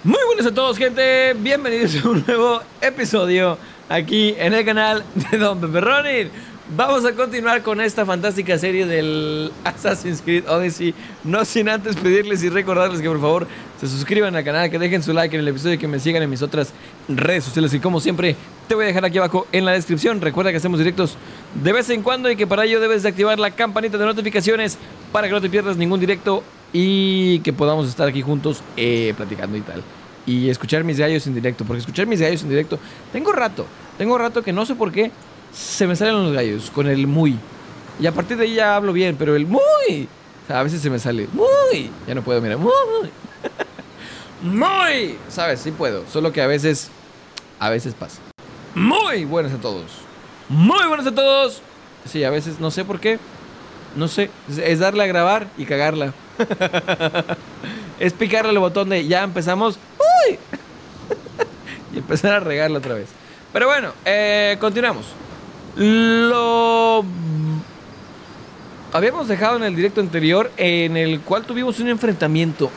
Muy buenas a todos, gente. Bienvenidos a un nuevo episodio aquí en el canal de Don Pepperoni. Vamos a continuar con esta fantástica serie del Assassin's Creed Odyssey. No sin antes pedirles y recordarles que por favor se suscriban al canal, que dejen su like en el episodio y que me sigan en mis otras redes sociales. Y como siempre, te voy a dejar aquí abajo en la descripción. Recuerda que hacemos directos de vez en cuando y que para ello debes de activar la campanita de notificaciones para que no te pierdas ningún directo y que podamos estar aquí juntos platicando y tal. Y escuchar mis gallos en directo, porque escuchar mis gallos en directo, tengo rato que no sé por qué se me salen los gallos con el muy. Y a partir de ahí ya hablo bien, pero el muy, o sea, a veces se me sale muy. Ya no puedo, mira, muy. Muy, ¿sabes? Sí puedo, solo que a veces pasa. Muy buenas a todos. Muy buenas a todos. Sí, a veces no sé por qué. No sé, es darle a grabar y cagarla. Es picarle el botón de ya empezamos. ¡Uy! Y empezar a regarla otra vez. Pero bueno, continuamos. Lo habíamos dejado en el directo anterior, en el cual tuvimos un enfrentamiento.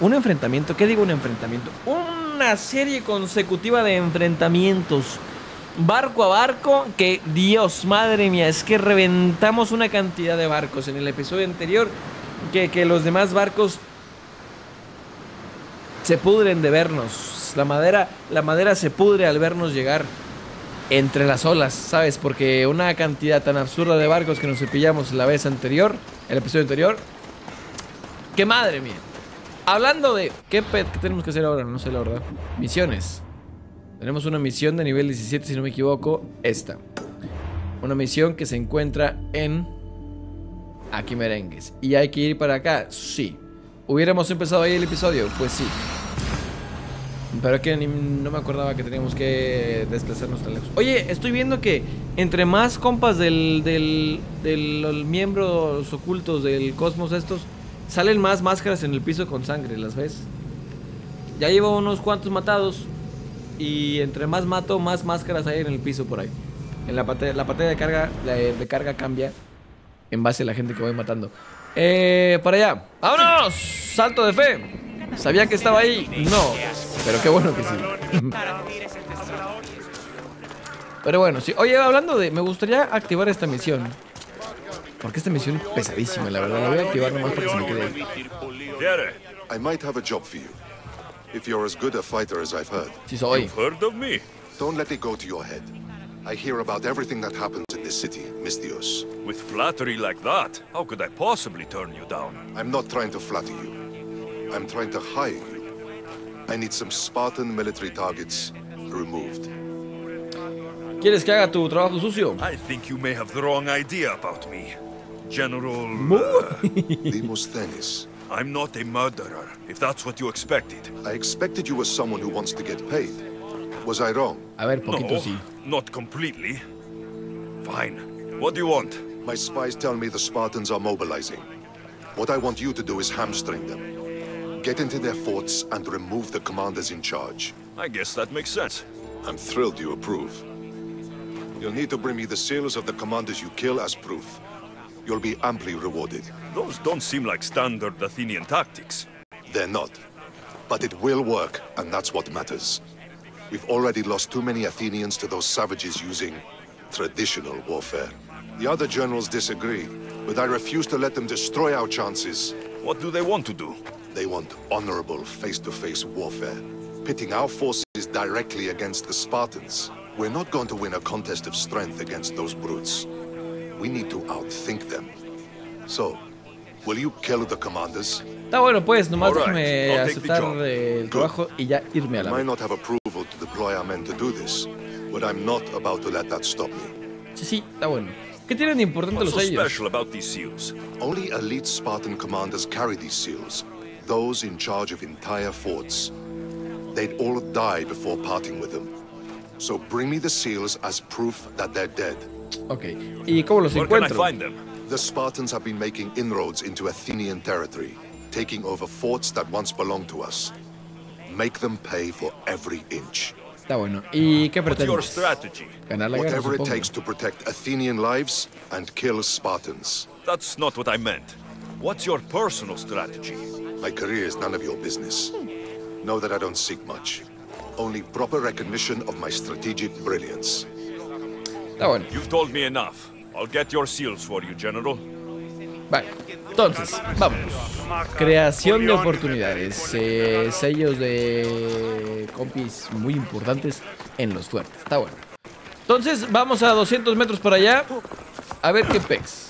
¿Qué digo un enfrentamiento? Una serie consecutiva de enfrentamientos barco a barco, que Dios, madre mía, es que reventamos una cantidad de barcos en el episodio anterior, que los demás barcos se pudren de vernos. La madera se pudre al vernos llegar entre las olas, ¿sabes? Porque una cantidad tan absurda de barcos que nos cepillamos la vez anterior, el episodio anterior, que madre mía. Hablando de ¿qué tenemos que hacer ahora? No sé la verdad. Misiones. Tenemos una misión de nivel 17, si no me equivoco, esta. Una misión que se encuentra en Aquí merengues. ¿Y hay que ir para acá? Sí. ¿Hubiéramos empezado ahí el episodio? Pues sí. Pero es que no me acordaba que teníamos que desplazarnos tan lejos. Oye, estoy viendo que entre más compas del miembros ocultos del cosmos estos, salen más máscaras en el piso con sangre, ¿las ves? Ya llevo unos cuantos matados. Y entre más mato, más máscaras hay en el piso por ahí. En la pantalla de carga cambia en base a la gente que voy matando. Para allá. ¡Vámonos! Salto de fe. ¿Sabía que estaba ahí? No. Pero qué bueno que sí. Pero bueno, sí. Oye, hablando de... Me gustaría activar esta misión. Porque esta misión es pesadísima, la verdad. La voy a activar nomás para que se me quede ahí. I might have a job for you. If you're as good a fighter as I've heard. Sí soy. You've heard of me? Don't let it go to your head. I hear about everything that happens in this city, Mistios. With flattery like that, how could I possibly turn you down? I'm not trying to flatter you. I'm trying to hire you. I need some Spartan military targets removed. ¿Quieres que haga tu trabajo sucio? I think you may have the wrong idea about me. General... Demosthenes. I'm not a murderer, if that's what you expected. I expected you as someone who wants to get paid. Was I wrong? A ver, poquito No, sí. not completely. Fine. What do you want? My spies tell me the Spartans are mobilizing. What I want you to do is hamstring them. Get into their forts and remove the commanders in charge. I guess that makes sense. I'm thrilled you approve. You'll need to bring me the seals of the commanders you kill as proof. You'll be amply rewarded. Those don't seem like standard Athenian tactics. They're not. But it will work, and that's what matters. We've already lost too many Athenians to those savages using traditional warfare. The other generals disagree, but I refuse to let them destroy our chances. What do they want to do? They want honorable face-to-face warfare, pitting our forces directly against the Spartans. We're not going to win a contest of strength against those brutes. We need to outthink them. So, will you kill the commanders? Está bueno, pues, nomás All right, déjame I'll take the aceptar job. el trabajo y ya irme a la I might vez. not have approval to deploy our men to do this, but I'm not about to let that stop me. Sí, está bueno. ¿Qué tienen de importante What's los so sellos? special about these seals? Only elite Spartan commanders carry these seals, those in charge of entire forts. They'd all die before parting with them. So bring me the seals as proof that they're dead. Ok, ¿y cómo los Where can I encuentro? find them? The Spartans have been making inroads into Athenian territory, taking over forts that once belonged to us. Make them pay for every inch. Está bueno. ¿Y qué What's your pretendes? strategy? Ganar la guerra, Whatever it supongo. takes to protect Athenian lives and kill Spartans. That's not what I meant. What's your personal strategy? My career is none of your business. Know that I don't seek much. Only proper recognition of my strategic brilliance. Está bueno. You've told me enough. I'll get your seals for you, General. Vale, entonces, vámonos. Creación de oportunidades. Sellos de compis muy importantes en los fuertes. Está bueno. Entonces, vamos a 200 metros para allá. A ver qué pex.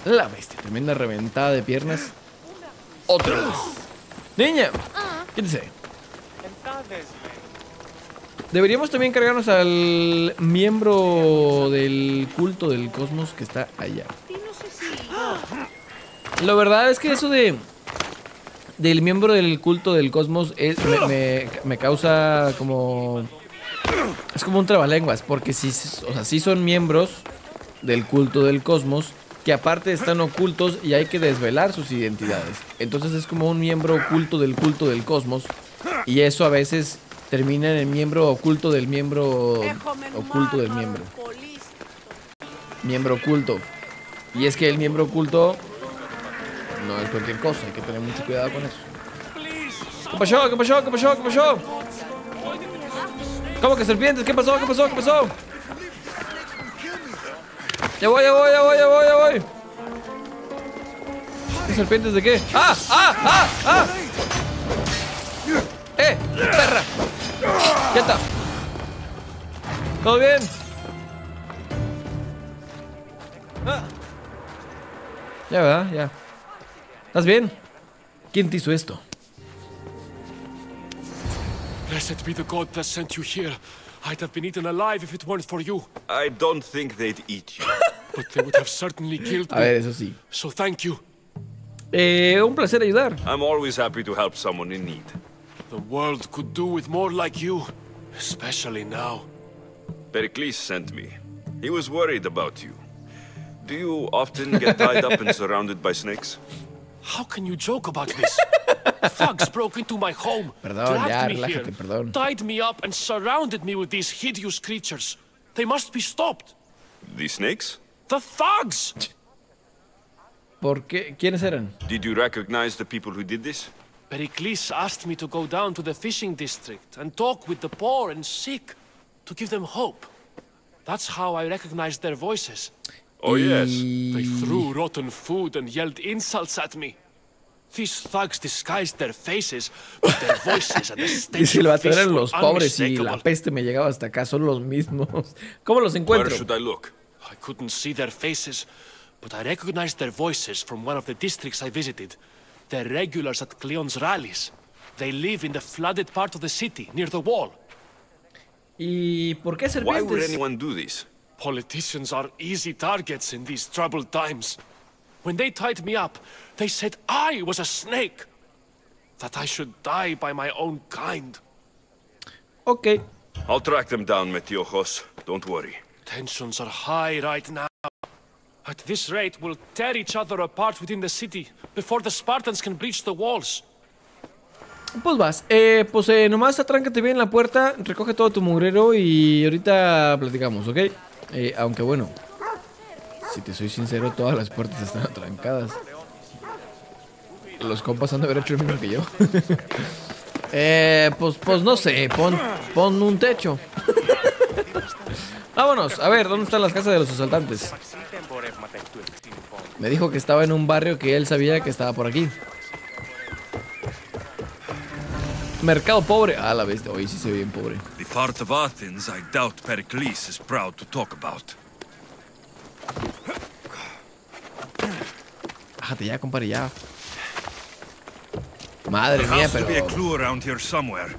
La bestia, tremenda reventada de piernas. Otra vez. Niña, quítese. Deberíamos también cargarnos al miembro del culto del cosmos que está allá. La verdad es que eso del miembro del culto del cosmos me causa como... Es como un trabalenguas, porque sí, o sea, sí son miembros del culto del cosmos, que aparte están ocultos y hay que desvelar sus identidades. Entonces es como un miembro oculto del culto del cosmos, y eso a veces termina en el miembro oculto del miembro oculto del miembro. Miembro oculto. Y es que el miembro oculto no es cualquier cosa, hay que tener mucho cuidado con eso. ¿Qué pasó? ¿Qué pasó? ¿Qué pasó? ¿Qué pasó? ¿Cómo que serpientes? ¿Qué pasó? ¿Qué pasó? ¿Qué pasó? Ya voy, ya voy, ya voy, ya voy, ya voy. ¿Qué serpientes de qué? ¡Ah! ¡Ah! ¡Ah! ¡Ah! ¡Perra! ¡Quieta! ¿Todo bien? Ya, ¿verdad? Ya. ¿Estás bien? ¿Quién te hizo esto? Blessed be the God that sent you here. I'd have been eaten alive if it weren't for you. I don't think they'd eat you. But they would have certainly killed A ver, me. eso sí. So thank you. Un placer ayudar. I'm always happy to help someone in need. The world could do with more like you. Especially now. Pericles sent me. He was worried about you. Do you often get tied up and surrounded by snakes? How can you joke about this? Thugs broke into my home, Perdón, ya, dragged me relájate, here, perdón. tied me up and surrounded me with these hideous creatures. They must be stopped. The snakes? The thugs! ¿Por qué? ¿Quiénes eran? Did you recognize the people who did this? Pericles asked me to go down to the fishing district and talk with the poor and sick, to give them hope. That's how I recognized their voices. Oh, yes. They threw rotten food and yelled insults at me. These thugs disguised their faces, but their voices and the stench Dice el of vato, fish eran were los pobres y la unmistakable. peste me llegaba hasta acá, son los mismos. ¿Cómo los Where encuentro? should I look? I couldn't see their faces, but I recognized their voices from one of the districts I visited. They're regulars at Cleon's rallies. They live in the flooded part of the city, near the wall. ¿Y por qué Why would serpientes? anyone do this? Politicians are easy targets in these troubled times. When they tied me up, they said I was a snake. That I should die by my own kind. Ok. I'll track them down, Metiojos. Don't worry. Tensions are high right now. At this rate, we'll tear each other apart within the city before the Spartans can breach the walls. Pues vas. Nomás atráncate bien la puerta, recoge todo tu mugrero y ahorita platicamos, ¿ok? Aunque bueno, si te soy sincero, todas las puertas están atrancadas. Los compas han de haber hecho lo mismo que yo. Pues no sé, pon un techo. Vámonos, a ver, ¿dónde están las casas de los asaltantes? Me dijo que estaba en un barrio que él sabía que estaba por aquí. Mercado pobre. Ah, la bestia, hoy sí se ve bien pobre. The part of Athens I doubt Pericles is proud to talk about. Bájate ya, compadre, ya. Madre mía, There has to be a pero... clue around here somewhere.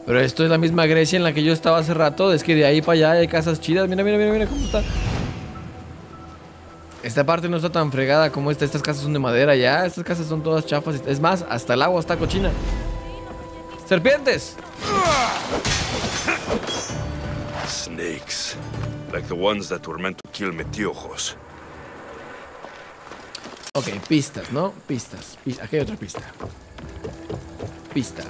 Pero esto es la misma Grecia en la que yo estaba hace rato. Es que de ahí para allá hay casas chidas. Mira, mira, mira, mira cómo está. Esta parte no está tan fregada como esta. Estas casas son de madera ya. Estas casas son todas chafas. Es más, hasta el agua está cochina. ¡Serpientes! Snakes. Like the ones that were meant to kill Metiojos. Ok, pistas, ¿no? Pistas. Aquí hay otra pista. Pista.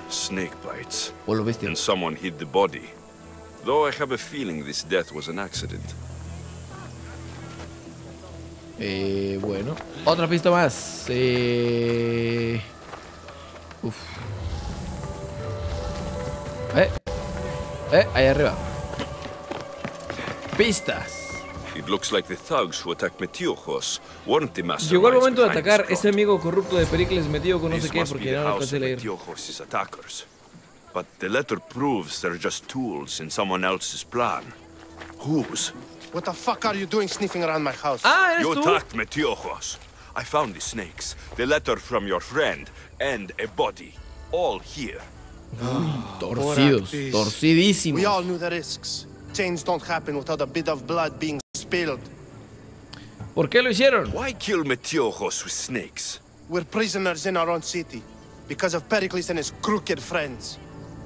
Snake bites. O lo bestia. And someone hid the body. Though I have a feeling this death was an accident. Bueno, otra pista más. Uf. Ahí arriba. Pistas. It looks like the thugs who attacked Metiojos weren't the masterminds. Llegó el momento de behind atacar. this Ese amigo corrupto de Pericles metido con no sé This qué must be porque the no house alcancé a of leer. Metiojos' attackers. But the letter proves they're just tools in someone else's plan. Whose? What the fuck are you doing sniffing around my house? Ah, You ¿eres tú? attacked Metiojos. I found the snakes, the letter from your friend, and a body. All here. Torcidos, Please. torcidísimos. We all knew the risks. Change don't happen without a bit of blood being spilled. ¿Por qué lo hicieron? Why kill Metiojos with snakes? We're prisoners in our own city because of Pericles and his crooked friends.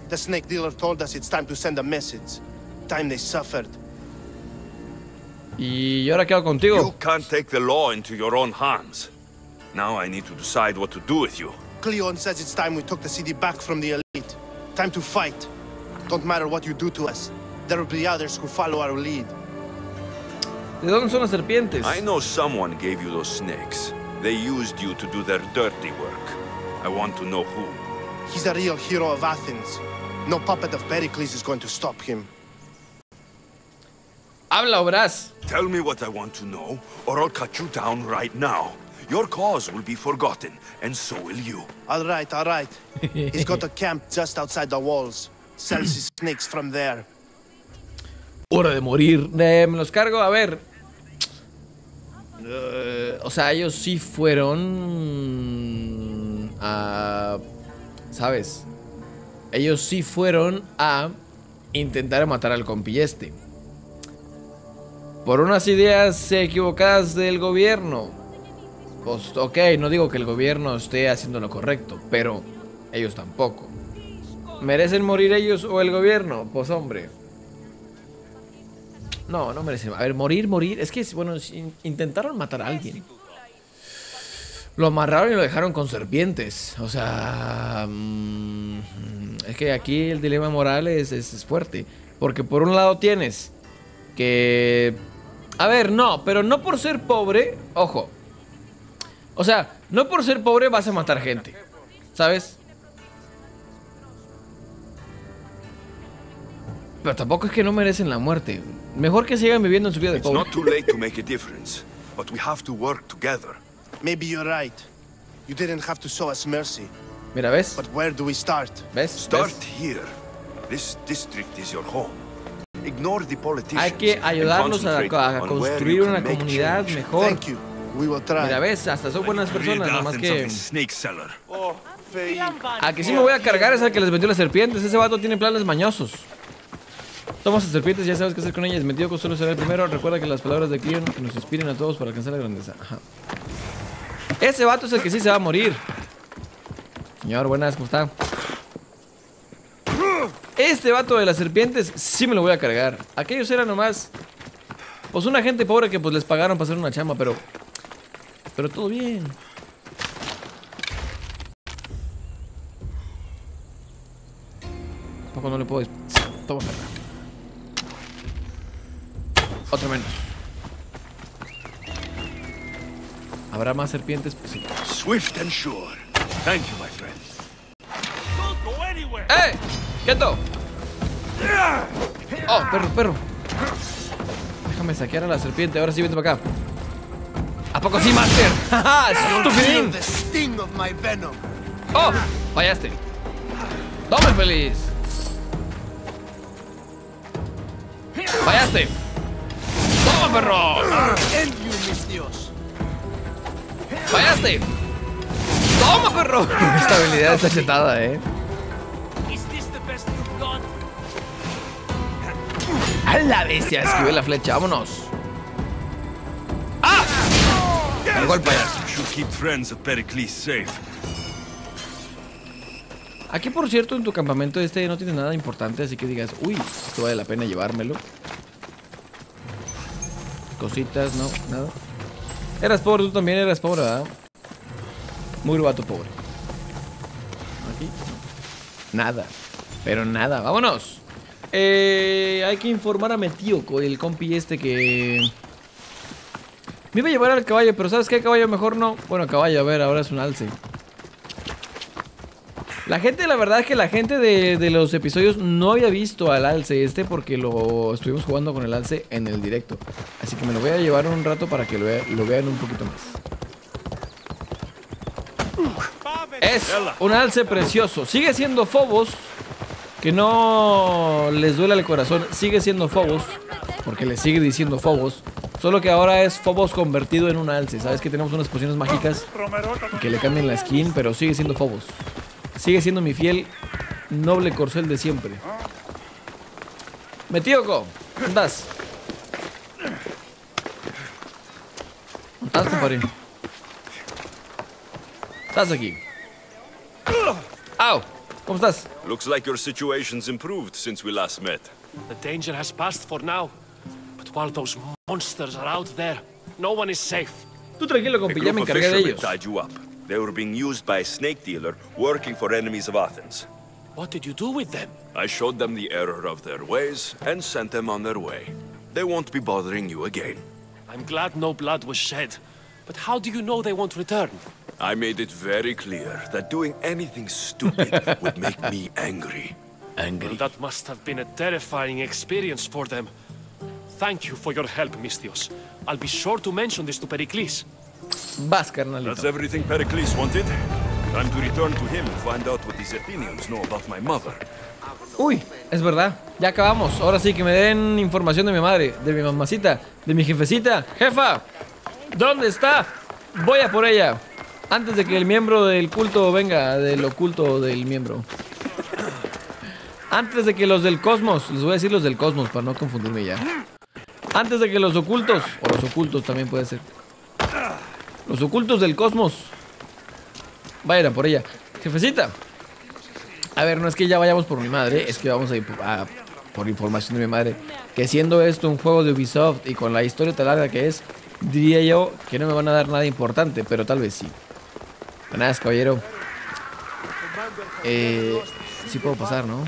The snake dealer told us it's time to send a message. Time they suffered. Y ahora quedo You contigo. can't take the law into your own hands. Now I need to decide what to do with you. Cleon says it's time we took the city back from the elite. Time to fight. Don't matter what you do to us. There will be others who follow our lead. ¿De dónde son las serpientes? I know someone gave you those snakes. They used you to do their dirty work. I want to know who. He's a real hero of Athens. No puppet of Pericles is going to stop him. Habla, Obras. Tell me what I want to know, or I'll cut you down right now. Your cause will be forgotten, and so will you. All right, all right. He's got a camp just outside the walls. Sells his snakes from there. Hora de morir. Me los cargo. A ver. O sea, ellos sí fueron a... ¿Sabes? Ellos sí fueron a intentar matar al compi este. Por unas ideas equivocadas del gobierno. Pues ok, no digo que el gobierno esté haciendo lo correcto, pero ellos tampoco. ¿Merecen morir ellos o el gobierno? Pues hombre. No, no merecen. A ver, morir. Es que, bueno, intentaron matar a alguien. Lo amarraron y lo dejaron con serpientes. O sea... es que aquí el dilema moral es fuerte. Porque por un lado tienes que... A ver, no, pero no por ser pobre... Ojo. O sea, no por ser pobre vas a matar gente. ¿Sabes? Pero tampoco es que no merecen la muerte. Mejor que sigan viviendo en su vida de It's pobre. not too late to make a difference, but we have to work together. Maybe you're right. You didn't have to show us mercy. Mira, ¿ves? But where do we start? ¿Ves? Start ¿Ves? here. This district is your home. Ignore the politicians. Hay que ayudarlos a construir una comunidad mejor. Thank you. We will try. Mira, ¿ves? Hasta son buenas personas, nomás que... Snake seller. A que sí me voy a cargar es al que les vendió las serpientes. Ese vato tiene planes mañosos. Tomas las serpientes y ya sabes qué hacer con ellas. Metido solo será el primero. Recuerda que las palabras de Cleon que nos inspiren a todos para alcanzar la grandeza. Ajá. Ese vato es el que sí se va a morir. Señor, buenas, ¿cómo está? Este vato de las serpientes sí me lo voy a cargar. Aquellos eran nomás... Pues una gente pobre que pues les pagaron para hacer una chamba, pero todo bien. Tampoco no le puedo... Toma, perra. Otro menos. ¿Habrá más serpientes? Pues sí. Swift and sure. Thank you, my friend. ¡Eh! ¡Quieto! ¡Oh, perro! Déjame saquear a la serpiente. Ahora sí, vente para acá. ¿A poco sí, Master? ¡Ja, estupidín! The sting of my venom. ¡Oh! Fallaste. ¡Tome, feliz! ¡Fallaste! ¡Toma, perro! End you, mis dios. ¡Fallaste! ¡Toma, perro! Esta habilidad está chetada, ¡A la bestia! Esquivé la flecha, vámonos. ¡Ah! Cargó el payaso. Should keep friends of Pericles safe. Aquí, por cierto, en tu campamento este no tiene nada importante, así que digas, uy, esto vale la pena llevármelo. Cositas, no, nada. Eras pobre, tú también eras pobre, ¿verdad? Muy vato pobre. Aquí, nada, pero nada, vámonos. Hay que informar a Metíoco, el compi este que Me iba a llevar al caballo, pero ¿sabes qué? Caballo mejor no. Bueno, caballo, a ver, ahora es un alce. La gente, la verdad es que la gente de los episodios no había visto al alce este porque lo estuvimos jugando con el alce en el directo. Así que me lo voy a llevar un rato para que lo vean un poquito más. Es un alce precioso. Sigue siendo Phobos. Que no les duela el corazón. Sigue siendo Phobos. Porque le sigue diciendo Phobos. Solo que ahora es Phobos convertido en un alce. Sabes que tenemos unas pociones mágicas y que le cambian la skin, pero sigue siendo Phobos. Sigue siendo mi fiel noble corcel de siempre. Metíoco, ¿dónde estás? ¿Dónde estás, compadre? Estás aquí. ¡Au! ¿Cómo estás? Looks like your situation's improved since we last met. The danger has passed for now. But while those monsters are out there, no one is safe. Tú tranquilo, compi, ya me A group of encargué de fishermen ellos. tied you up. They were being used by a snake dealer working for enemies of Athens. What did you do with them? I showed them the error of their ways and sent them on their way. They won't be bothering you again. I'm glad no blood was shed. But how do you know they won't return? I made it very clear that doing anything stupid would make me angry. Well, that must have been a terrifying experience for them. Thank you for your help, Mistios. I'll be sure to mention this to Pericles. Vas, carnalito. That's everything Pericles wanted. Time to return to him and find out what these Athenians know about my mother. Uy, es verdad. Ya acabamos. Ahora sí que me den información de mi madre, de mi mamacita, de mi jefecita. Jefa, ¿dónde está? Voy a por ella. Antes de que el miembro del culto venga, del oculto del miembro. Antes de que los del cosmos, les voy a decir los del cosmos para no confundirme ya. Antes de que los ocultos, o los ocultos también puede ser. Los ocultos del cosmos vayan a por ella. Jefecita. A ver, no es que ya vayamos por mi madre, es que vamos a ir por información de mi madre. Que siendo esto un juego de Ubisoft y con la historia tan larga que es, diría yo que no me van a dar nada importante, pero tal vez sí. Buenas, caballero. Sí puedo pasar, ¿no?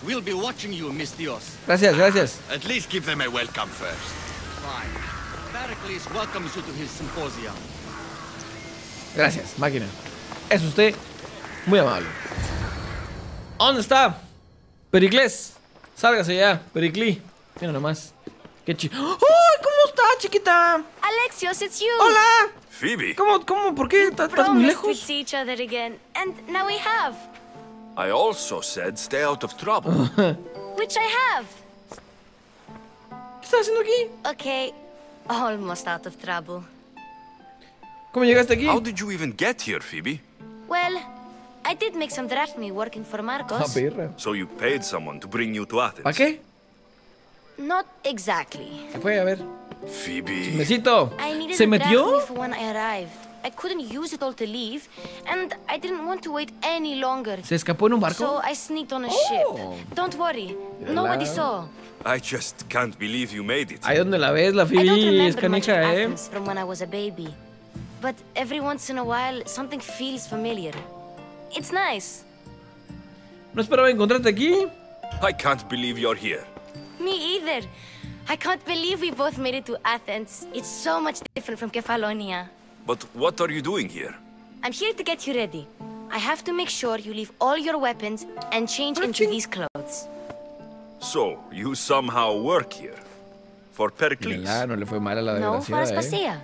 We'll be watching you, Mistios. Gracias, gracias. At least give them a welcome first. Fine. Pericles welcomes you to his symposium. Gracias, máquina. Es usted muy amable. ¿Dónde está? Pericles. Sálgase ya, Periclí. Mira nomás. Qué ¡ay! ¿Cómo está, chiquita? Alexios, it's you. Hola. Phoebe! ¿Cómo? ¿Por qué? ¿Estás muy Promised we'd lejos? see each other again, and now we have. I also said stay out of trouble. Which I have. ¿Qué estás haciendo aquí? Okay, almost out of trouble. ¿Cómo llegaste aquí? How did you even get here, Phoebe? Well, I did make some drachmi working for Ah, Marcos. perra. So you paid someone to bring you to Athens? ¿Para qué? Not exactly. ¿Qué fue? A ver. Phoebe... Besito. I needed ¿Se the metió? drachmi for when I arrived. I couldn't use it all to leave, and I didn't want to wait any longer. ¿Se escapó en un barco? So I sneaked on a Oh. ship. Don't worry, nobody saw. I just can't believe you made it. Ahí donde la ves, la I don't Phoebe es remember much of canija, ¿eh? Athens from when I was a baby. But every once in a while, something feels familiar. It's nice. No esperaba encontrarte aquí. I can't believe you're here. Me either. I can't believe we both made it to Athens. It's so much different from Kefalonia. But what are you doing here? I'm here to get you ready. I have to make sure you leave all your weapons and change into these clothes. So, you somehow work here? For Pericles? Mira, no le fue mal a la No, for desgraciada, ¿eh? Aspasia.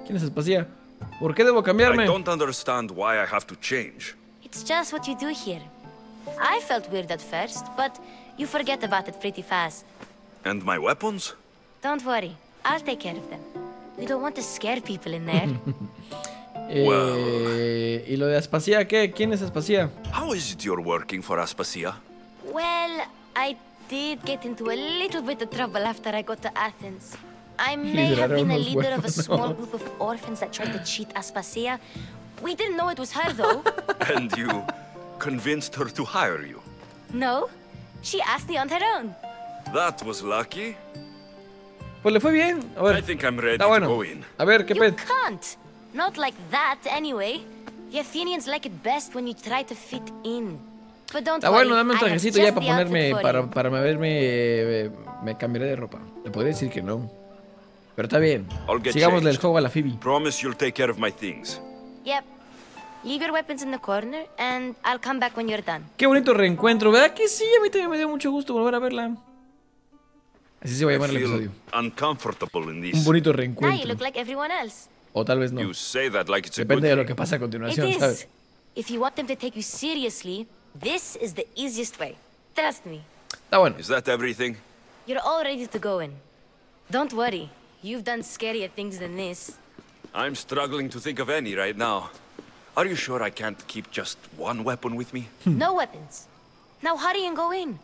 ¿Quién es Aspasia? ¿Por qué debo cambiarme? I don't understand why I have to change. It's just what you do here. I felt weird at first, but you forget about it pretty fast. And my weapons? Don't worry, I'll take care of them. We don't want to scare people in there. ¿Y lo de Aspasia qué? ¿Quién es Aspasia? How is it you're working for Aspasia? Well, I did get into a little bit of trouble after I got to Athens. I may have been a leader of a small group of orphans that tried to cheat Aspasia. We didn't know it was her, though. And you convinced her to hire you? No, she asked me on her own. That was lucky. Pues le fue bien. A ver. I think I'm ready Está to bueno. go in. A ver, ¿qué You pet? can't. Not like that, anyway. The Athenians like it best when you try to fit in. But don't Está worry, bueno, dame un I have trajecito just ya para the outfit ponerme, for para you. verme, me cambiaré de ropa. Le podría decir que no. Pero está bien. I'll get Sigámosle el changed. juego a la Phoebe. Promise you'll take care of my things. Yep. Leave your weapons in the corner, and I'll come back when you're done. Qué bonito reencuentro, ¿verdad que sí? A mí también me dio mucho gusto volver a verla. Así se va a llamar el I feel episodio. uncomfortable in Un this. bonito Now you reencuentro. look like everyone else. O tal vez no. You say that like it's a Depende good de lo thing. que pasa a It continuación, is. ¿sabes? If you want them to take you seriously, this is the easiest way. Trust me. Está bueno. Is that everything? You're all ready to go in. Don't worry. You've done scarier things than this. I'm struggling to think of any right now. Are you sure I can't keep just one weapon with me? No weapons. Now hurry and go in.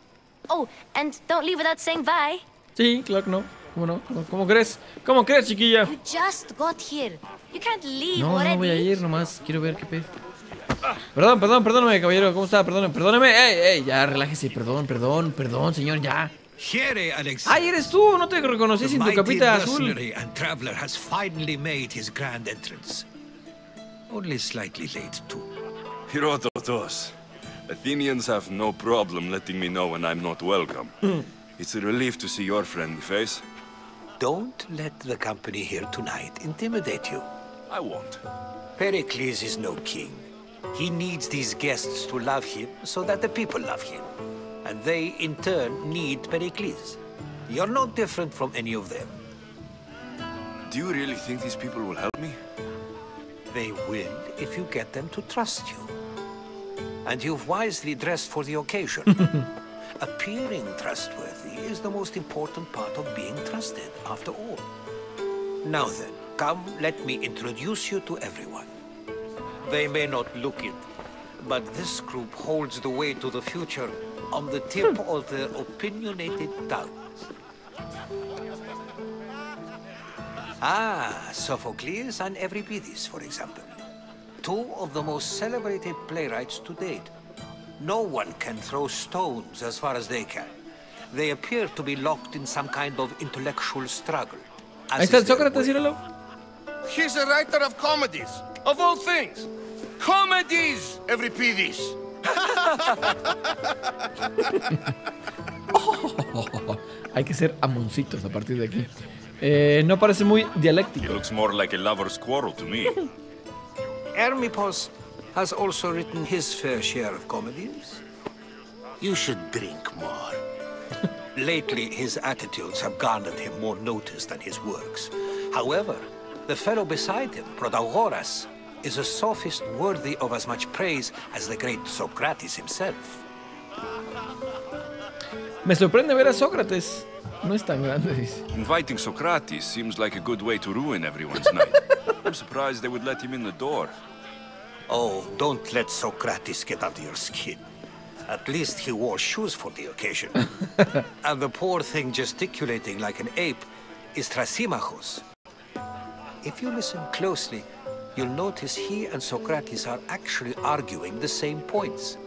Oh, and don't leave without saying bye. Sí, claro que no. ¿Cómo no? ¿Cómo crees? ¿Cómo crees, chiquilla? You just got here. You can't leave No, already. no voy a ir nomás. Quiero ver qué pedo. Perdóname, caballero. ¿Cómo está? Perdóneme. Ey, ya, relájese. Perdón, señor, ya. Here, Alex. ¡Ay, eres tú! No te reconocí sin tu capita azul. And traveler has finally made his grand entrance. Only slightly late, too. Herodotus. Athenians have no problem letting me know when I'm not welcome. It's a relief to see your friendly face. Don't let the company here tonight intimidate you. I won't. Pericles is no king. He needs these guests to love him so that the people love him. And they, in turn, need Pericles. You're no different from any of them. Do you really think these people will help me? They will if you get them to trust you. And you've wisely dressed for the occasion. Appearing trustworthy is the most important part of being trusted, after all. Now then, come, let me introduce you to everyone. They may not look it, but this group holds the way to the future on the tip of their opinionated tongues. Ah, Sophocles and Euripides, for example. Two of the most celebrated playwrights to date. No one can throw stones as far as they can. They appear to be locked in some kind of intellectual struggle. Ahí está el Sócrates, míralo. He's a writer of comedies, of all things. Comedies, Euripides. Hay que ser amoncitos a partir de aquí. No parece muy He dialéctico. looks more like a lover's quarrel to me. Hermippos has also written his fair share of comedies. You should drink more. Lately, his attitudes have garnered him more notice than his works. However, the fellow beside him, Protagoras, is a sophist worthy of as much praise as the great Socrates himself. Me sorprende ver a Sócrates. No es tan grande, dice. Inviting Socrates seems like a good way to ruin everyone's night. I'm surprised they would let him in the door. Oh, don't let Socrates get under your skin. At least he wore shoes for the occasion. And the poor thing gesticulating like an ape is Thrasymachos. If you listen closely, you'll notice he and Socrates are actually arguing the same points.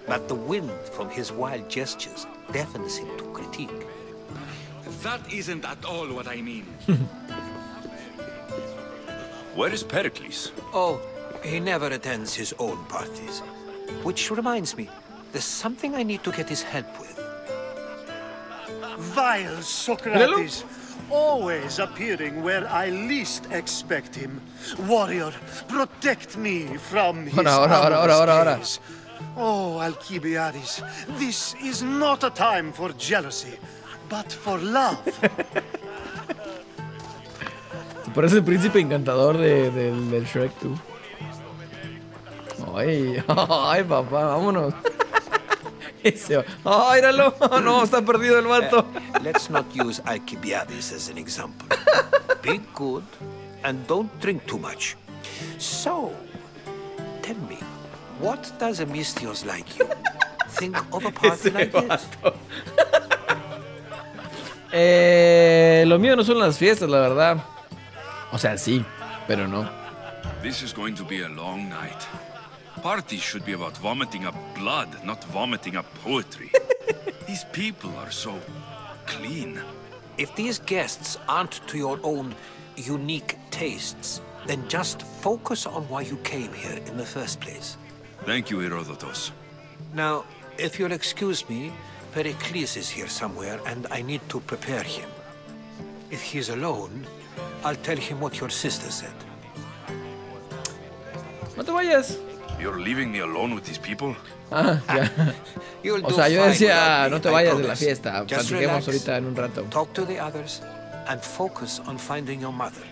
But the wind from his wild gestures deafens him to critique. That isn't at all what I mean. Where is Pericles? Oh, he never attends his own parties. Which reminds me, there's something I need to get his help with. Vile Socrates, always appearing where I least expect him. Warrior, protect me from his Ahora. gaze. Oh, Alcibiades, this is not a time for jealousy, but for love. Te parece el príncipe encantador del Shrek, tú. Ay, papá, vámonos. Míralo. No, está perdido el vato. Let's not use Alcibiades as an example. Be good and don't drink too much. So, tell me, what does a Mistios like you think of a party like this? Lo mío no son las fiestas, la verdad. O sea, sí, pero no. This is going to be a long night. Parties should be about vomiting up blood, not vomiting up poetry. These people are so clean. If these guests aren't to your own unique tastes, then just focus on why you came here in the first place. Thank you, Herodotus. Now, if you'll excuse me, Pericles is here somewhere, and I need to prepare him. If he's alone, I'll tell him what your sister said. No te vayas. You're leaving me alone with these people? Ah, ya. You'll O do sea, yo fine decía, without me, no te I vayas de la promise. fiesta. Just Platiquemos relax, ahorita en un rato. talk to the others, and focus on finding your mother.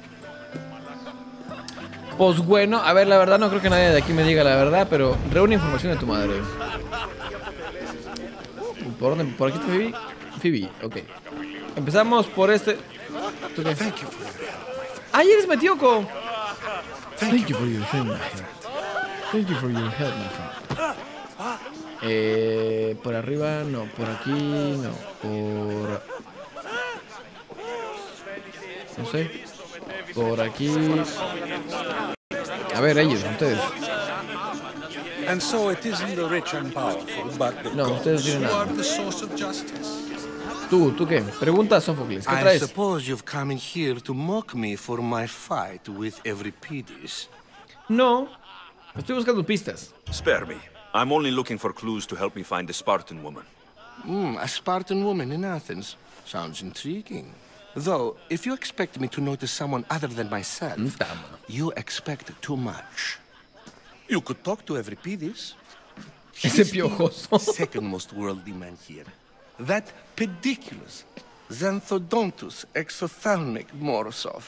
Pues bueno, a ver, la verdad no creo que nadie de aquí me diga la verdad, pero reúne información de tu madre. ¿Por dónde? ¿Por aquí está Phoebe? Phoebe, ok. Empezamos por este... ¿Tú qué? ¡Ah, eres Metioco! Thank you for your help, my friend. Thank you for your help, my friend. Por arriba, no. Por aquí, no. Por... No sé. Por aquí... A ver, ellos, ustedes. And so it isn't the rich and powerful, but the No, ustedes gods tienen who nada. are the source of justice. ¿Tú qué? Pregunta a Sófocles, ¿qué I traes? suppose you've come in here to mock me for my fight with Euripides. No, estoy buscando pistas. Spare me. I'm only looking for clues to help me find the Spartan woman. A Spartan woman in Athens. Sounds intriguing. Though, if you expect me to notice someone other than myself, you expect too much. You could talk to Euripides. Ese piojoso. Second most worldly man here. That pediculous, xanthodontus exophthalmic Morosov.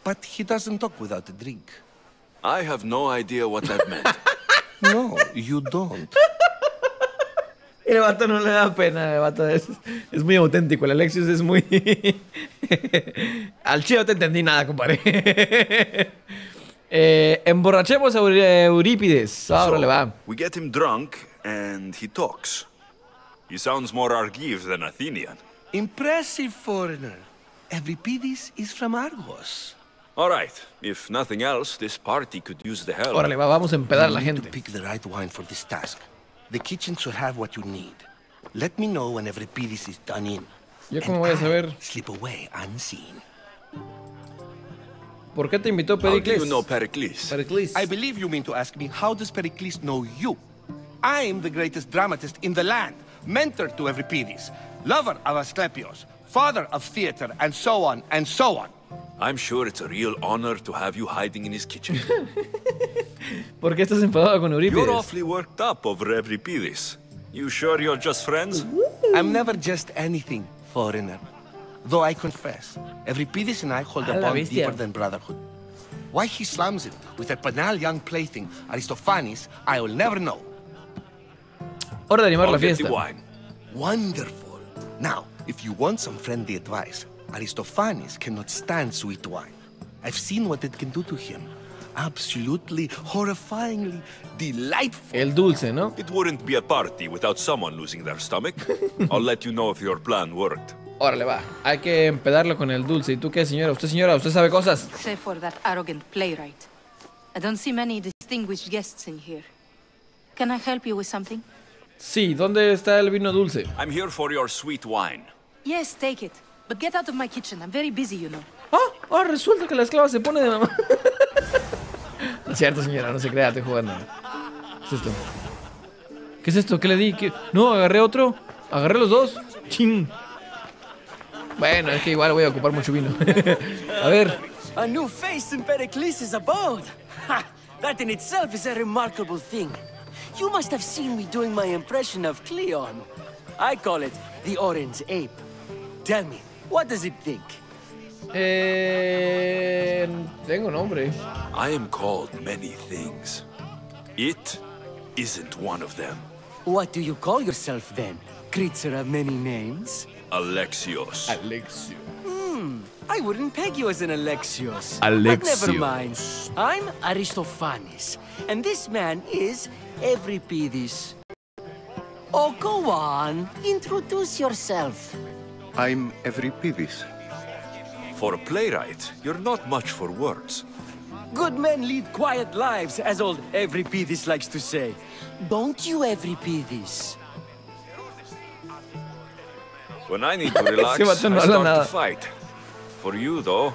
But he doesn't talk without a drink. I have no idea what that meant. No, you don't. El vato no le da pena, el vato es muy auténtico. El Alexios es muy... Al chile no te entendí nada, compadre. Emborrachemos a Eurípides. Ahora le va. We get him drunk and he talks. He sounds more Argive than Athenian. Impressive, foreigner. Euripides is from Argos. All right. If nothing else, this party could use the help. Órale, va, vamos a empedar a la You need gente. to pick the right wine for this task. The kitchen should have what you need. Let me know when Euripides is done in. ¿Yo cómo voy a saber? Slip away unseen. ¿Por qué te invitó How do Pericles? you know Pericles? Pericles. I believe you mean to ask me, how does Pericles know you? I'm the greatest dramatist in the land, mentor to Euripides, lover of Asclepios, father of theater, and so on, and so on. I'm sure it's a real honor to have you hiding in his kitchen. ¿Por qué estás enfadado con You're Eurípides? awfully worked up over Euripides. You sure you're just friends? I'm never just anything, foreigner. Though I confess, Euripides and I hold a A la bond bestia. deeper than brotherhood. Why he slams it with a banal young plaything, Aristophanes, I will never know. Hora de animar la I'll get fiesta. the wine. Wonderful. Now, if you want some friendly advice, Aristophanes cannot stand sweet wine. I've seen what it can do to him. Absolutely, horrifyingly delightful. El dulce, ¿no? It wouldn't be a party without someone losing their stomach. I'll let you know if your plan worked. Órale, va. Hay que empedarlo con el dulce. ¿Y tú qué, señora? ¿Usted sabe cosas? Save for that arrogant playwright. I don't see many distinguished guests in here. Can I help you with something? Sí, ¿dónde está el vino dulce? I'm here for your sweet wine. Yes, take it. But get out of my kitchen. I'm very busy, you know. Resulta que la esclava se pone de mamá. No es cierto, señora, no se crea, estoy jugando. ¿Qué es esto? ¿Qué es esto? ¿Qué le di? ¿Qué? No, agarré otro. Agarré los dos. Chin. Bueno, es que igual voy a ocupar mucho vino. A ver. A new face in Pericles' abode. Ha! That in itself is a remarkable thing. You must have seen me doing my impression of Cleon. I call it the Orange Ape. Tell me, what does it think? Tengo nombre. I am called many things. It isn't one of them. What do you call yourself then? Creature of many names? Alexios. Alexios. I wouldn't peg you as an Alexios. Alexios. But never mind. I'm Aristophanes, and this man is Euripides. Oh, go on. Introduce yourself. I'm Euripides. For a playwright, you're not much for words. Good men lead quiet lives, as old Euripides likes to say. Don't you, Euripides? When I need to relax, I Ese vato no habla start nada. to fight. For you, though,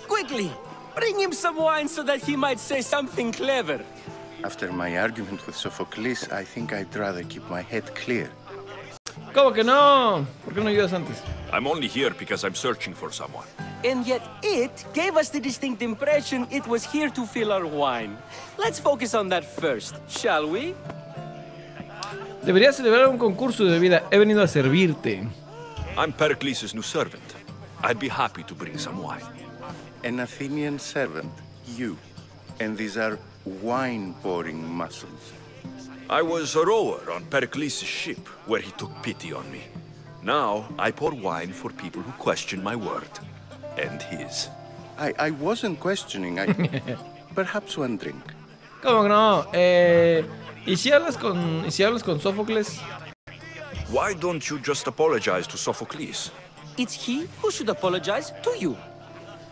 Quickly, bring him some wine so that he might say something clever. After my argument with Sophocles, I think I'd rather keep my head clear. ¿Cómo que no? ¿Por qué no ayudas antes? I'm only here because I'm searching for someone. And yet it gave us the distinct impression it was here to fill our wine. Let's focus on that first, shall we? Deberías celebrar un concurso de bebida. He venido a servirte. I'm Pericles' new servant. I'd be happy to bring some wine. An Athenian servant, you. And these are wine-pouring muscles. I was a rower on Pericles' ship, where he took pity on me. Now, I pour wine for people who question my word. And his. I wasn't questioning. Perhaps one drink. ¿Cómo que no? ¿Y si hablas con Sófocles? Why don't you just apologize to Sophocles? It's he who should apologize to you.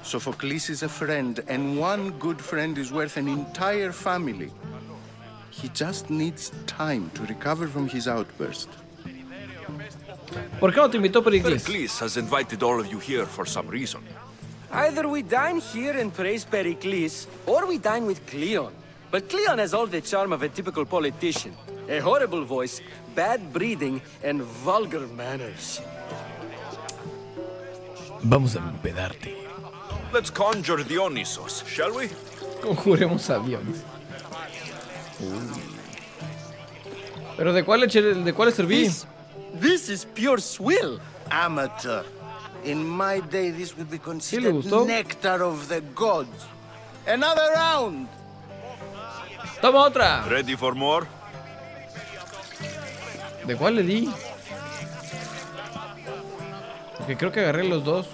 Sophocles is a friend, and one good friend is worth an entire family. He just needs time to recover from his outburst. ¿Por qué no te invitó Pericles? Pericles has invited all of you here for some reason. Either we dine here and praise Pericles, or we dine with Cleon. But Cleon has all the charm of a typical politician. A horrible voice, bad breeding, and vulgar manners. Vamos a empedarte. Let's conjure Dionysos, shall we? Conjuremos a Dionysos. Pero ¿de cuál serví? This is pure swill. Amateur. In my day, this would be considered nectar of the gods. Another round. Toma otra. Ready for more? ¿De cuál le di? Porque creo que agarré los dos.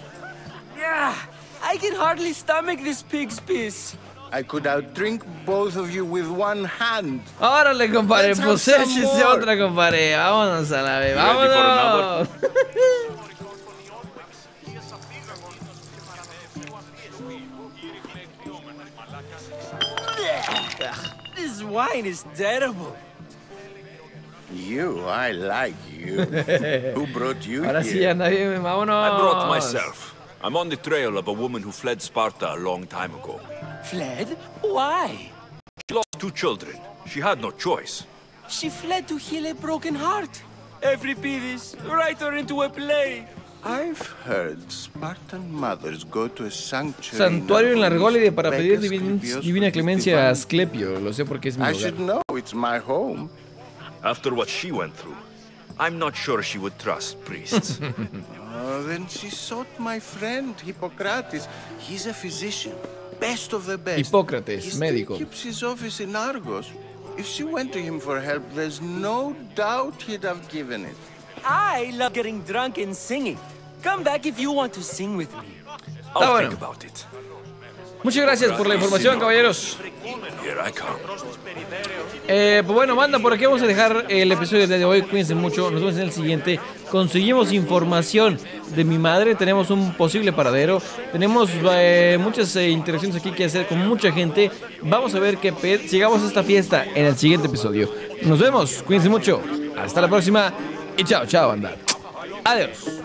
Yeah, I can hardly stomach this pig's piss. I could outdrink both of you with one hand. Órale, compadre, pues échese otra, compadre. Vámonos a la vez, vámonos. This wine is terrible. You, I like you. Who brought you Ahora sí here? anda bien, vámonos. I brought myself. I'm on the trail of a woman who fled Sparta a long time ago. Fled? Why? She lost 2 children. She had no choice. She fled to heal a broken heart. Every this, write her into a play. I've heard Spartan mothers go to a Santuario en la Argólide para pedir divina clemencia a Asclepio. Lo sé porque es mi I hogar. should know, it's my home. After what she went through, I'm not sure she would trust priests. Then she sought my friend, Hippocrates. He's a physician, best of the best. Hipócrates, médico. He keeps his office in Argos. If she went to him for help, there's no doubt he'd have given it. I love getting drunk and singing. Come back if you want to sing with me. I'll think about it. Muchas gracias por la información, caballeros. Here I come. Pues bueno, manda, por aquí vamos a dejar el episodio de hoy. Cuídense mucho, nos vemos en el siguiente. Conseguimos información de mi madre, tenemos un posible paradero, tenemos muchas interacciones aquí que hacer con mucha gente. Vamos a ver qué llegamos a esta fiesta en el siguiente episodio. Nos vemos, cuídense mucho, hasta la próxima y chao, chao, banda. Adiós.